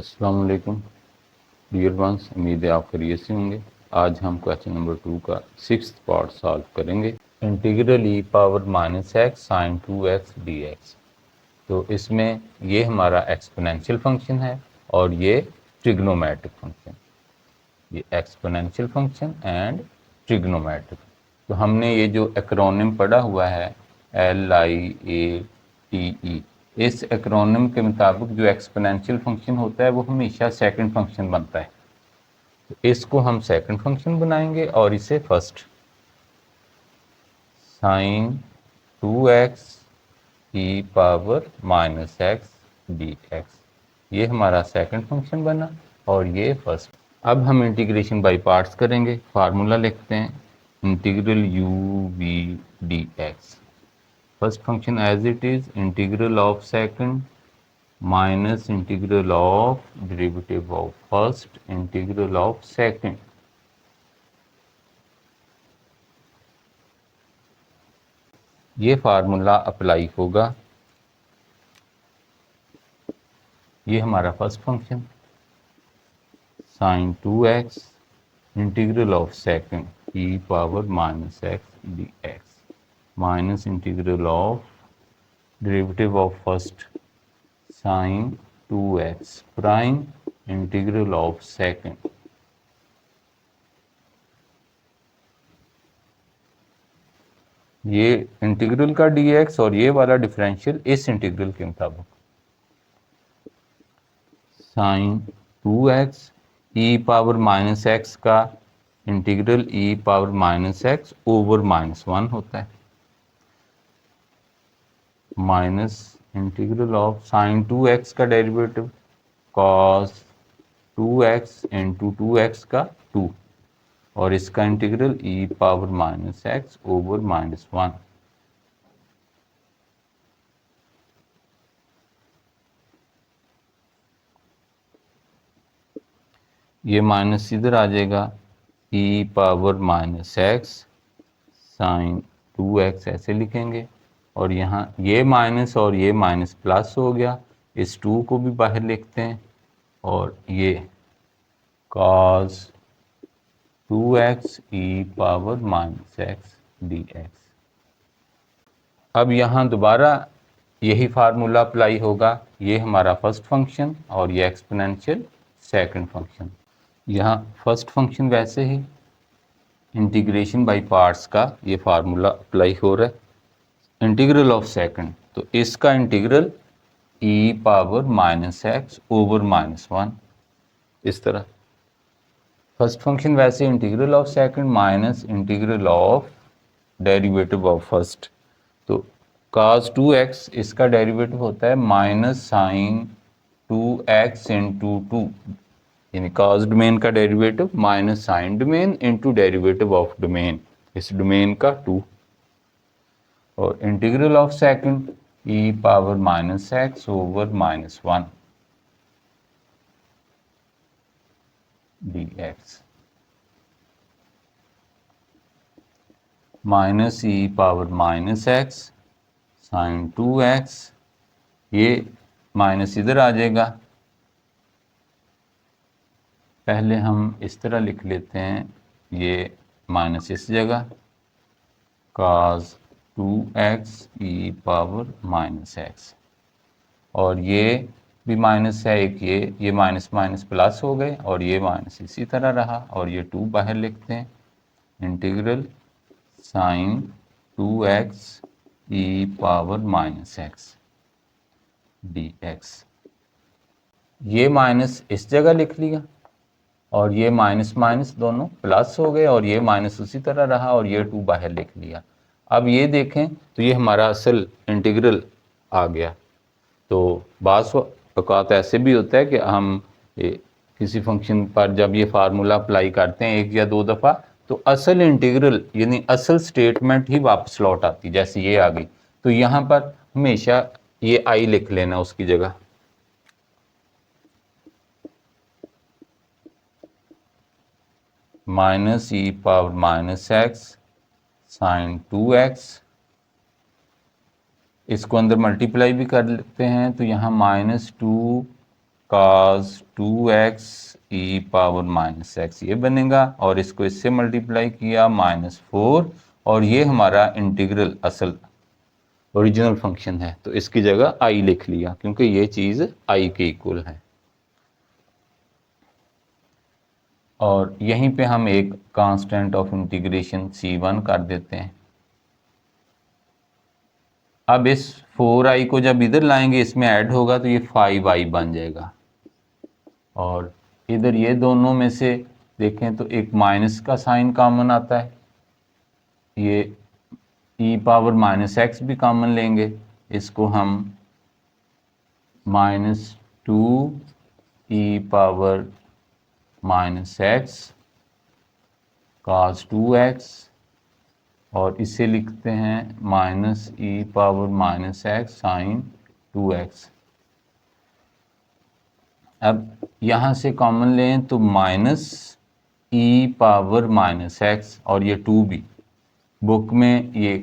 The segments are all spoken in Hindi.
अस्सलाम वालेकुम डियर वंस, उम्मीद है आप खैरियत से होंगे। आज हम क्वेश्चन नंबर 2 का 6th पार्ट सॉल्व करेंगे। Integral e power minus x sine 2x dx। तो इसमें ये हमारा एक्सपोनेंशियल फंक्शन है और ये ट्रिग्नोमेट्रिक फंक्शन, ये एक्सपोनेंशियल फंक्शन एंड ट्रिग्नोमेट्रिक। तो हमने ये जो एक्रोनिम पढ़ा हुआ है LIATE, इस एक्रोनिम के मुताबिक जो एक्सपोनेंशियल फंक्शन होता है वो हमेशा सेकंड फंक्शन बनता है। तो इसको हम सेकंड फंक्शन बनाएंगे और इसे first. Sine 2x e power minus x dx, ये हमारा सेकंड फंक्शन बना और ये फर्स्ट। अब हम इंटीग्रेशन बाय पार्ट्स करेंगे। फार्मूला लिखते हैं integral u v dx। First function as it is integral of second minus integral of derivative of first integral of second. ये फार्मूला अप्लाई होगा। ये हमारा first function sine 2x integral of second e power minus x dx minus integral of derivative of first sine 2x prime integral of second. ये इंटीग्रल का dx और ये वाला डिफरेंशियल इस इंटीग्रल के मुताबिक sine 2x e power minus x का integral e power minus x over minus 1 होता है, minus integral of sine 2x का derivative cos 2x into 2x का 2 और इसका integral e power minus x over minus 1। ये माइनस इधर आ जाएगा, e power minus x sine 2x ऐसे लिखेंगे और यहाँ ये माइनस और ये माइनस प्लस हो गया, इस 2 को भी बाहर लिखते हैं और ये cos 2x e power minus x dx। अब यहाँ दोबारा यही फार्मूला अप्लाई होगा। ये हमारा फर्स्ट फंक्शन और ये एक्सपोनेंशियल सेकंड फंक्शन। यहाँ फर्स्ट फंक्शन वैसे ही इंटीग्रेशन बाय पार्ट्स का ये फार्मूला अप्लाई हो रहा है। इंटीग्रल ऑफ सेकंड, तो इसका integral e power minus x over minus 1 इस तरह। फर्स्ट फंक्शन वैसे integral of second minus integral of derivative of first. तो cos 2x इसका डेरिवेटिव होता है माइनस साइन 2x इंटू 2, यानी cos डोमेन का derivative minus sine domain into derivative of domain, इस डोमेन का 2 और integral of second e power minus x over minus 1 dx minus e power minus x sine 2x, ये माइनस इधर आ जाएगा। पहले हम इस तरह लिख लेते हैं, ये माइनस इस जगह cos 2x e power minus x और ये भी माइनस है, एक ये माइनस माइनस प्लस हो गए और ये माइनस इसी तरह रहा और ये 2 बाहर लिखते हैं। Integral sign 2x e power minus x dx। ये माइनस इस जगह लिख लिया और ये माइनस माइनस दोनों प्लस हो गए और ये माइनस उसी तरह रहा और ये 2 बाहर लिख लिया। अब ये देखें तो ये हमारा असल इंटीग्रल आ गया। तो बाज़ औक़ात ऐसे भी होता है कि हम किसी फंक्शन पर जब ये फार्मूला अप्लाई करते हैं 1 या 2 दफ़ा, तो असल इंटीग्रल यानी असल स्टेटमेंट ही वापस लौट आती, जैसे ये आ गई। तो यहाँ पर हमेशा ये आई लिख लेना उसकी जगह। Minus e power minus x sine 2x, इसको अंदर मल्टीप्लाई भी कर लेते हैं तो यहाँ minus 2 cos 2x e power minus x ये बनेगा, और इसको इससे मल्टीप्लाई किया -4, और ये हमारा इंटीग्रल असल ओरिजिनल फंक्शन है, तो इसकी जगह i लिख लिया क्योंकि ये चीज़ i के इक्वल है। और यहीं पे हम एक कांस्टेंट ऑफ इंटीग्रेशन c1 कर देते हैं। अब इस 4i को जब इधर लाएंगे इसमें ऐड होगा तो ये 5i बन जाएगा, और इधर ये दोनों में से देखें तो एक माइनस का साइन कॉमन आता है, ये e पावर माइनस एक्स भी कॉमन लेंगे, इसको हम -2 e power minus x cos 2x, और इसे लिखते हैं -e power minus x sine 2x। अब यहाँ से कॉमन लें तो -e पावर माइनस एक्स, और ये 2 भी बुक में, ये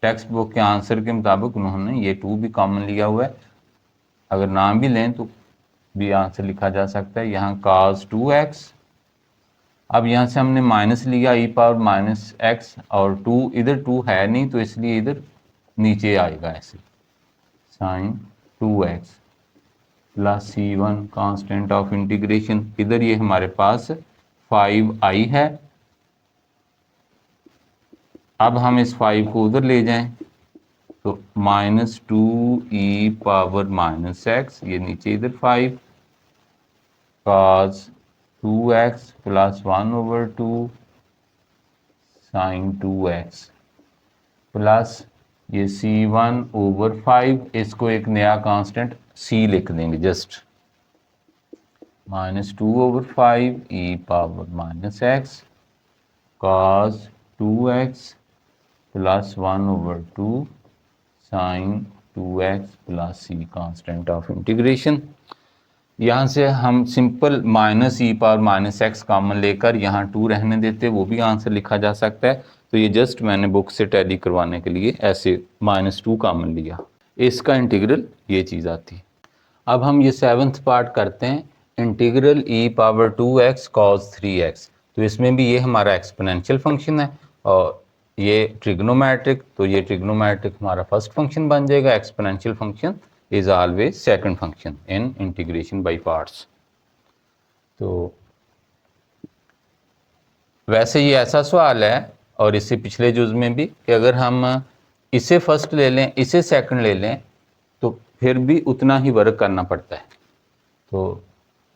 टेक्स्ट बुक के आंसर के मुताबिक उन्होंने ये 2 भी कॉमन लिया हुआ है, अगर नाम भी लें तो भी आंसर लिखा जा सकता है। यहाँ cos 2x, अब यहाँ से हमने माइनस लिया e पावर माइनस एक्स, और 2 इधर 2 है नहीं तो इसलिए इधर नीचे आएगा ऐसे sine 2x plus c1 constant of integration, इधर ये हमारे पास 5i है। अब हम इस 5 को उधर ले जाएं तो -2e पावर माइनस एक्स, ये नीचे इधर 5 cos 2x plus 1/2 sine 2x plus ये c1/5, इसको एक नया कांस्टेंट c लिख देंगे just, -2/5 e power minus x cos 2x plus 1/2 sine 2x plus c constant of integration. यहाँ से हम simple -e power minus x common लेकर यहाँ 2 रहने देते, वो भी आंसर लिखा जा सकता है। तो ये जस्ट मैंने बुक से टैली करवाने के लिए ऐसे -2 कॉमन लिया, इसका इंटीग्रल ये चीज़ आती है। अब हम ये 7th पार्ट करते हैं, integral e power 2x cos 3x। तो इसमें भी ये हमारा एक्सपोनेंशियल फंक्शन है, और ये ट्रिग्नोमेट्रिक, तो ये ट्रिग्नोमेट्रिक हमारा फर्स्ट फंक्शन बन जाएगा। Exponential function is always second function in integration by parts. तो वैसे ये ऐसा सवाल है, और इससे पिछले जुज में भी, कि अगर हम इसे फर्स्ट ले लें इसे सेकंड ले लें तो फिर भी उतना ही वर्क करना पड़ता है। तो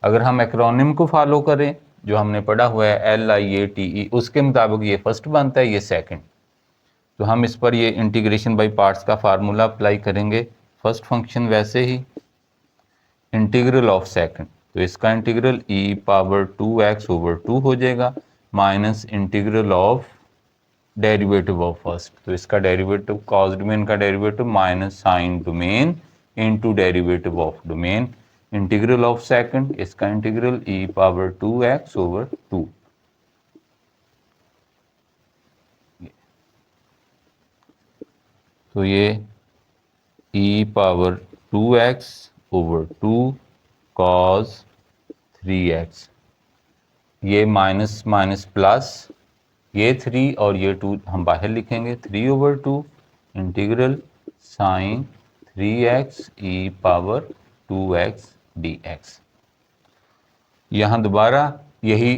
अगर हम एक्रोनिम को फॉलो करें जो हमने पढ़ा हुआ है LIATE, उसके मुताबिक ये फर्स्ट बनता है, ये सेकंड। तो हम इस पर ये इंटीग्रेशन बाय पार्ट्स का फार्मूला अप्लाई करेंगे। फर्स्ट फंक्शन वैसे ही इंटीग्रल ऑफ सेकंड, तो इसका इंटीग्रल e पावर 2x/2 हो जाएगा, minus integral of derivative of first, तो इसका डेरिवेटिव कॉस डोमेन का derivative minus sine domain into derivative of domain, integral of second, इसका इंटीग्रल e पावर 2x/2। तो ये e power 2x/2 cos 3x, ये माइनस माइनस प्लस, ये 3 और ये 2 हम बाहर लिखेंगे, 3/2 integral sine 3x e power 2x dx। यहाँ दोबारा यही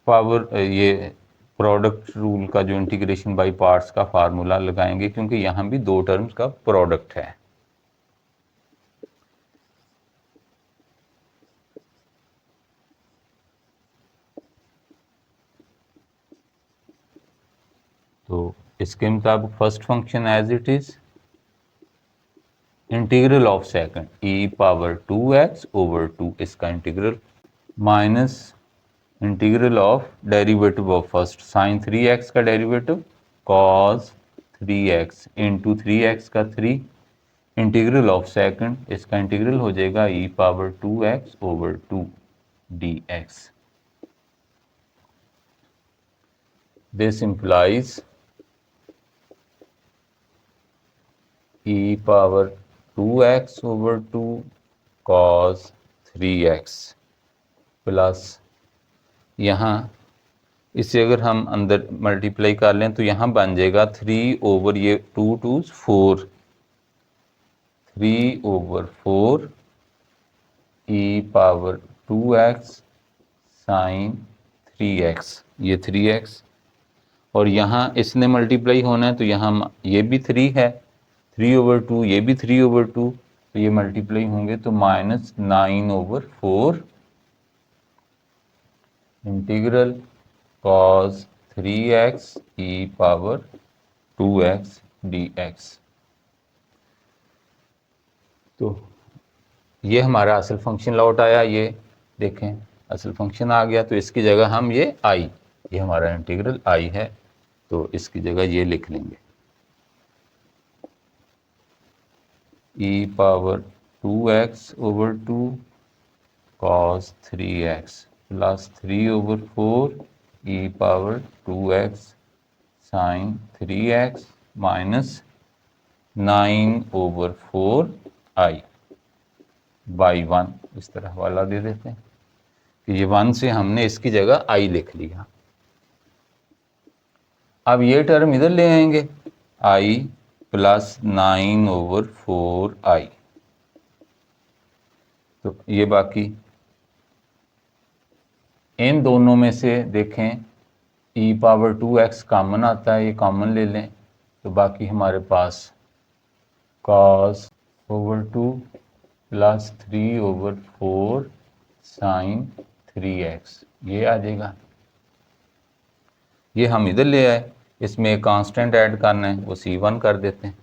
पावर, ये प्रोडक्ट रूल का जो इंटीग्रेशन बाय पार्ट्स का फार्मूला लगाएंगे, क्योंकि यहाँ भी 2 टर्म्स का प्रोडक्ट है। तो इसके मुताबिक first function as it is integral of second e power 2x/2, इसका integral minus integral of derivative of first sine 3x का derivative cos 3x into 3x का 3, इंटीग्रल ऑफ सेकंड, इसका इंटीग्रल हो जाएगा e power 2x/2 dx। This implies e power 2x/2 cos 3x plus यहाँ इसे अगर हम अंदर मल्टीप्लाई कर लें तो यहाँ बन जाएगा 3 ओवर ये 2 2 4, 3 over 4 e power 2x sine 3x, ये 3x और यहाँ इसने मल्टीप्लाई होना है तो यहाँ ये भी 3 है, 3 ओवर 2 ये भी 3 ओवर 2, तो ये मल्टीप्लाई होंगे तो -9 over 4 integral cos 3x e power 2x dx। तो ये हमारा असल फंक्शन लौट आया, ये देखें असल फंक्शन आ गया। तो इसकी जगह हम ये आई, ये हमारा इंटीग्रल आई है, तो इसकी जगह ये लिख लेंगे e power 2x over 2 cos 3x plus 3 over 4 e power 2x sine 3x minus 9 over 4 i by 1, इस तरह वाला दे देते हैं कि ये 1 से हमने इसकी जगह i लिख लिया। अब ये टर्म इधर ले आएंगे i प्लस 9 ओवर 4 i, तो ये बाकी इन दोनों में से देखें e पावर 2x कॉमन आता है, ये कॉमन ले लें तो बाकी हमारे पास cos over 2 plus 3 over 4 sine 3x ये आ जाएगा। ये हम इधर ले आए, इसमें एक कांस्टेंट ऐड करना है, वो c1 कर देते हैं।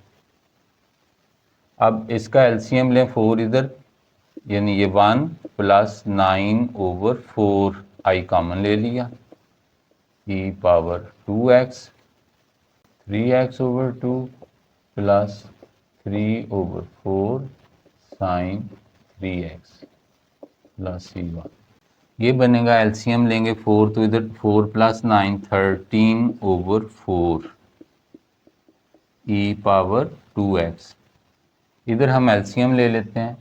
अब इसका एलसीएम लें 4 इधर, यानी ये 1 प्लस 9 ओवर 4 i कॉमन ले लिया, e power 2x 3x over 2 plus 3 over 4 sine 3x plus c1। ये बनेगा, एलसीएम लेंगे 4 तो इधर 4 plus 9 13 over 4 e power 2x, इधर हम एलसीएम ले लेते हैं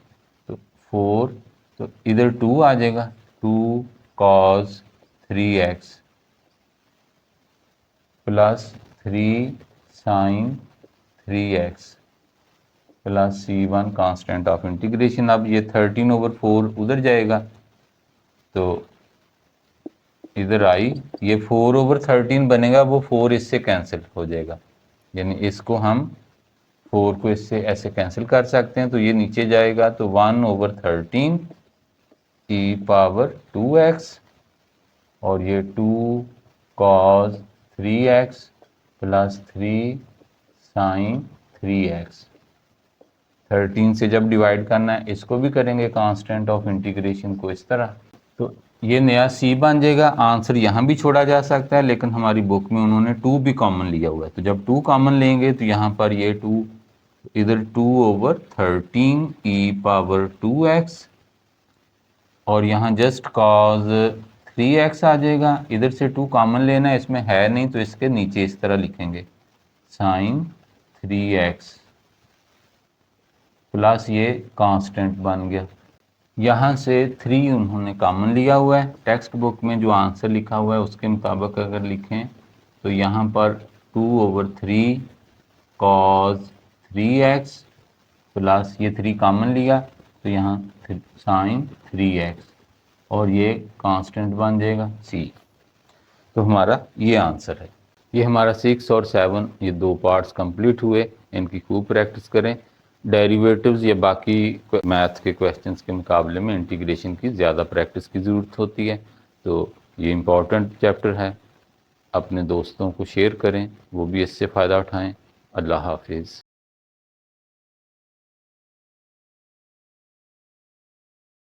तो 4, तो इधर 2 आ जाएगा, 2 cos 3x plus 3 sine 3x plus c1 constant of integration. अब ये 13 ओवर 4 उधर जाएगा तो इधर आई, ये 4 ओवर 13 बनेगा, वो 4 इससे कैंसिल हो जाएगा, यानी इसको हम 4 को इससे ऐसे कैंसिल कर सकते हैं, तो ये नीचे जाएगा तो 1 ओवर 13 e पावर 2x और ये 2 cos 3x plus 3 sine 3x। 13 से जब डिवाइड करना है इसको भी करेंगे कांस्टेंट ऑफ इंटीग्रेशन को इस तरह, तो ये नया c बन जाएगा। आंसर यहाँ भी छोड़ा जा सकता है, लेकिन हमारी बुक में उन्होंने 2 भी कॉमन लिया हुआ है, तो जब 2 कॉमन लेंगे तो यहाँ पर ये 2 इधर 2 ओवर 13 e पावर 2x और यहाँ जस्ट cos 3x आ जाएगा, इधर से 2 कॉमन लेना है, इसमें है नहीं तो इसके नीचे इस तरह लिखेंगे साइन 3x प्लस ये कांस्टेंट बन गया। यहाँ से 3 उन्होंने कॉमन लिया हुआ है, टेक्स्ट बुक में जो आंसर लिखा हुआ है उसके मुताबिक अगर लिखें तो यहाँ पर 2 ओवर 3 cos 3x प्लस ये 3 कॉमन लिया तो यहाँ साइन 3x और ये कांस्टेंट बन जाएगा c। तो हमारा ये आंसर है। ये हमारा 6 और 7 ये 2 पार्ट्स कंप्लीट हुए, इनकी खूब प्रैक्टिस करें। डेरिवेटिव्स या बाकी मैथ के क्वेश्चंस के मुकाबले में इंटीग्रेशन की ज़्यादा प्रैक्टिस की ज़रूरत होती है, तो ये इम्पॉर्टेंट चैप्टर है। अपने दोस्तों को शेयर करें, वो भी इससे फ़ायदा उठाएं। अल्लाह हाफिज़।